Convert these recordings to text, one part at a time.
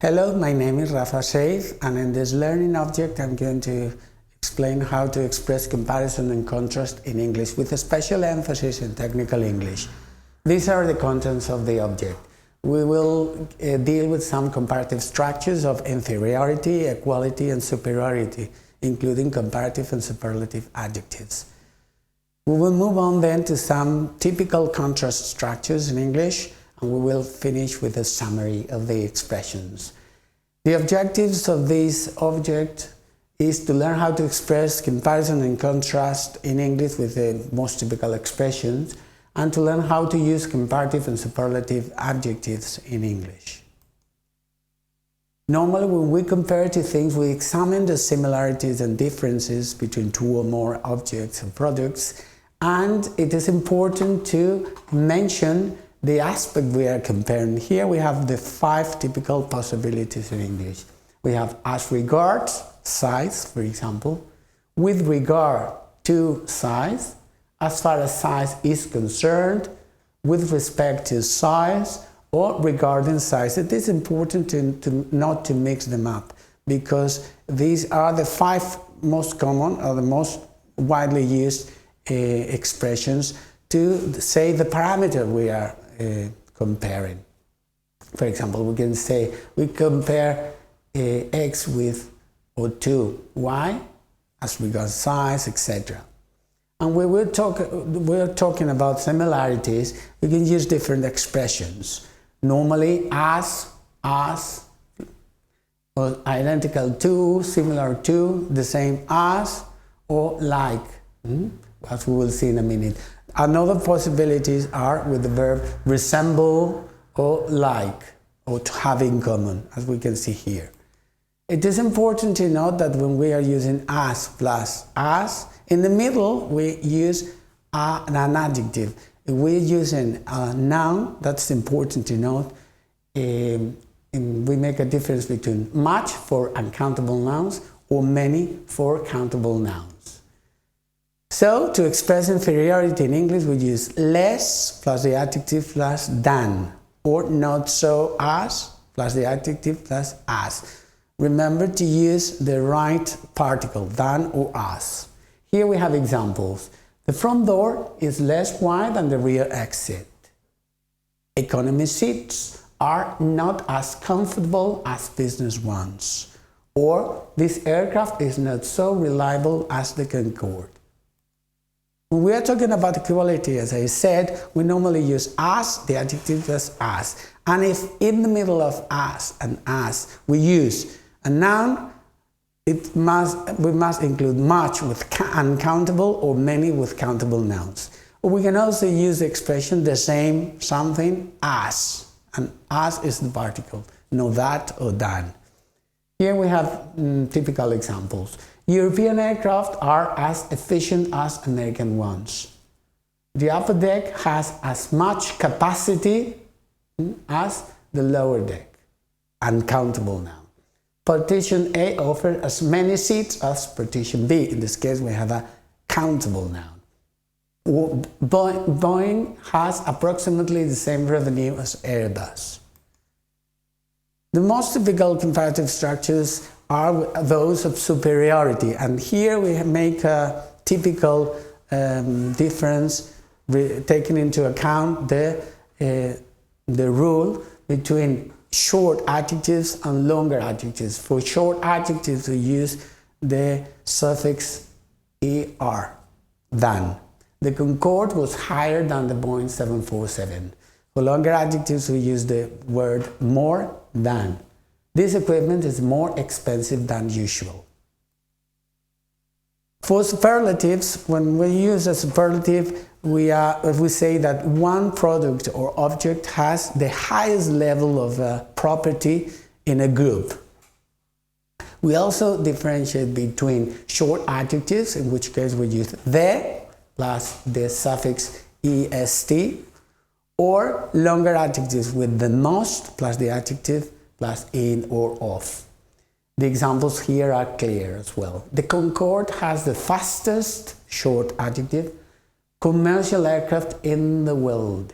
Hello, my name is Rafael, and in this learning object I'm going to explain how to express comparison and contrast in English with a special emphasis in technical English. These are the contents of the object. We will deal with some comparative structures of inferiority, equality and superiority, including comparative and superlative adjectives. We will move on then to some typical contrast structures in English, and we will finish with a summary of the expressions. The objectives of this object is to learn how to express comparison and contrast in English with the most typical expressions, and to learn how to use comparative and superlative adjectives in English. Normally, when we compare two things, we examine the similarities and differences between two or more objects and products, and it is important to mention the aspect we are comparing. Here we have the 5 typical possibilities in English. We have as regards size, for example, with regard to size, as far as size is concerned, with respect to size, or regarding size. It is important to not to mix them up, because these are the 5 most common or the most widely used expressions to say the parameter we are comparing. For example, we can say we compare x with or to y as regards size, etc. And when we're talking about similarities, we can use different expressions. Normally, as, or identical to, similar to, the same as, or like, as we will see in a minute. Another possibilities are with the verb resemble or like, or to have in common, as we can see here. It is important to note that when we are using as plus as, in the middle we use an adjective. If we're using a noun, that's important to note. We make a difference between much for uncountable nouns or many for countable nouns. So, to express inferiority in English, we use less plus the adjective plus than, or not so as plus the adjective plus as. Remember to use the right particle, than or as. Here we have examples. The front door is less wide than the rear exit. Economy seats are not as comfortable as business ones. Or, this aircraft is not so reliable as the Concorde. When we are talking about equality, as I said, we normally use as, the adjective as. And if in the middle of as and as we use a noun, we must include much with uncountable or many with countable nouns. Or we can also use the expression the same something as, and as is the particle, no that or than. Here we have typical examples. European aircraft are as efficient as American ones. The upper deck has as much capacity as the lower deck. Uncountable now. Partition A offers as many seats as partition B. In this case, we have a countable noun. Boeing has approximately the same revenue as Airbus. The most typical comparative structures are those of superiority, and here we make a typical difference taking into account the rule between short adjectives and longer adjectives. For short adjectives we use the suffix er, than. The Concorde was higher than the Boeing 747. For longer adjectives we use the word more than. This equipment is more expensive than usual. For superlatives, when we use a superlative, we say that one product or object has the highest level of property in a group. We also differentiate between short adjectives, in which case we use the plus the suffix est, or longer adjectives with the most plus the adjective plus in or of. The examples here are clear as well. The Concorde has the fastest, short adjective, commercial aircraft in the world.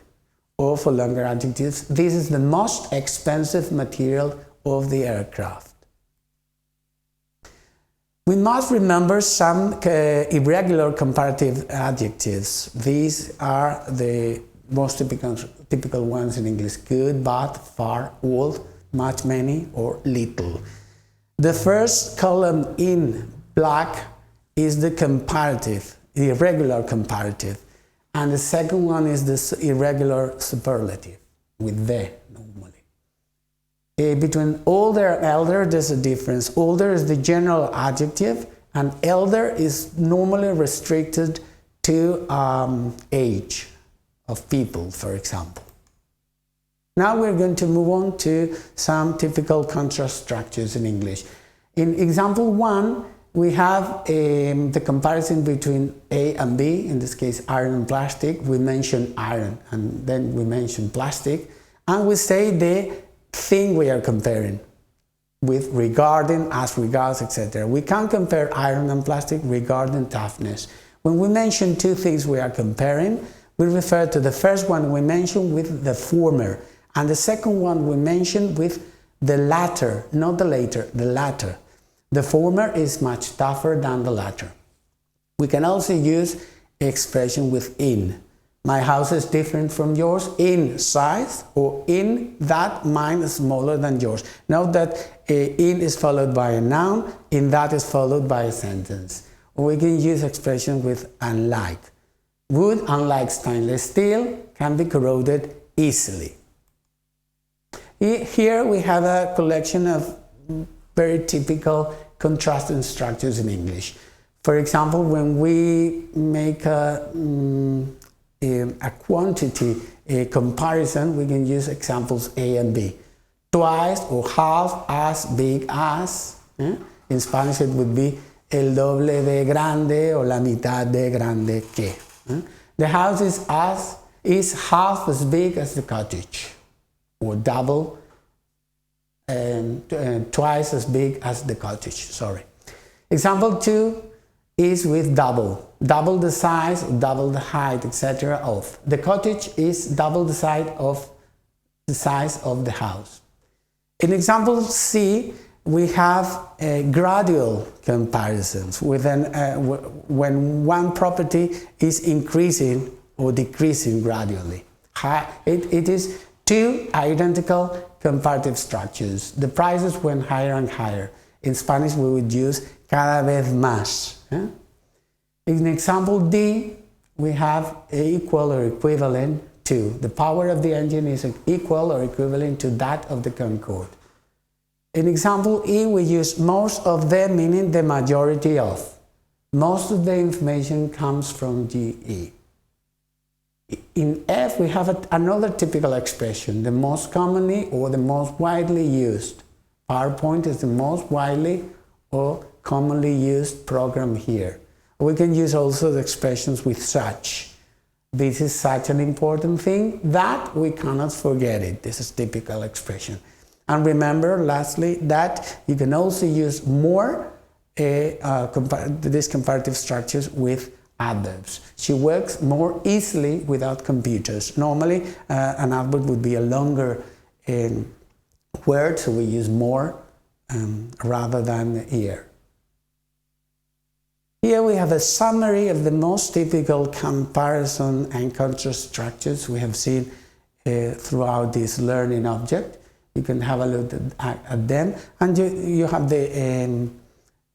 Or for longer adjectives, this is the most expensive material of the aircraft. We must remember some irregular comparative adjectives. These are the most typical ones in English: good, bad, far, old, much, many, or little. The first column in black is the comparative, the irregular comparative, and the second one is the irregular superlative with the normally. Between older and elder, there's a difference. Older is the general adjective, and elder is normally restricted to age of people, for example. Now we're going to move on to some typical contrast structures in English. In example 1, we have the comparison between A and B, in this case iron and plastic. We mention iron and then we mention plastic, and we say the thing we are comparing with regarding, as regards, etc. We can compare iron and plastic regarding toughness. When we mention two things we are comparing, we refer to the first one we mention with the former, and the second one we mention with the latter, not the later, the latter. The former is much tougher than the latter. We can also use expression with in. My house is different from yours in size, or in that mine is smaller than yours. Note that in is followed by a noun, in that is followed by a sentence. Or we can use expression with unlike. Wood, unlike stainless steel, can be corroded easily. Here we have a collection of very typical contrasting structures in English. For example, when we make a quantity comparison, we can use examples A and B. Twice or half as big as. In Spanish it would be el doble de grande or la mitad de grande que. The house is half as big as the cottage, or double twice as big as the cottage, sorry. Example 2 is with double. Double the size, double the height, etc. of. The cottage is double the size of the house. In example C, we have gradual comparisons with when one property is increasing or decreasing gradually. It is two identical comparative structures. The prices went higher and higher. In Spanish we would use cada vez más. In example D, we have equal or equivalent to. The power of the engine is equal or equivalent to that of the Concorde. In example E, we use most of the, meaning the majority of. Most of the information comes from GE. In F, we have another typical expression, the most commonly or the most widely used. PowerPoint is the most widely or commonly used program here. We can use also the expressions with such. This is such an important thing that we cannot forget it. This is typical expression. And remember, lastly, that you can also use more these comparative structures with adverbs. She works more easily without computers. Normally, an adverb would be a longer word, so we use more rather than here. Here we have a summary of the most typical comparison and contrast structures we have seen throughout this learning object. You can have a look at them, and you have the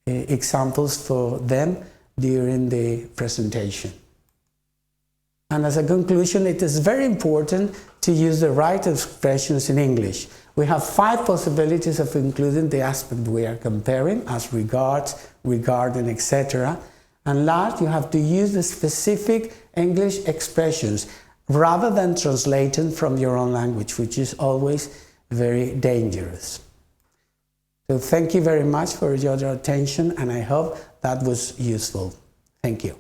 examples for them during the presentation. And as a conclusion, it is very important to use the right expressions in English. We have 5 possibilities of including the aspect we are comparing, as regards, regarding, etc. And last, you have to use the specific English expressions rather than translating from your own language, which is always very dangerous. So thank you very much for your attention, and I hope that was useful. Thank you.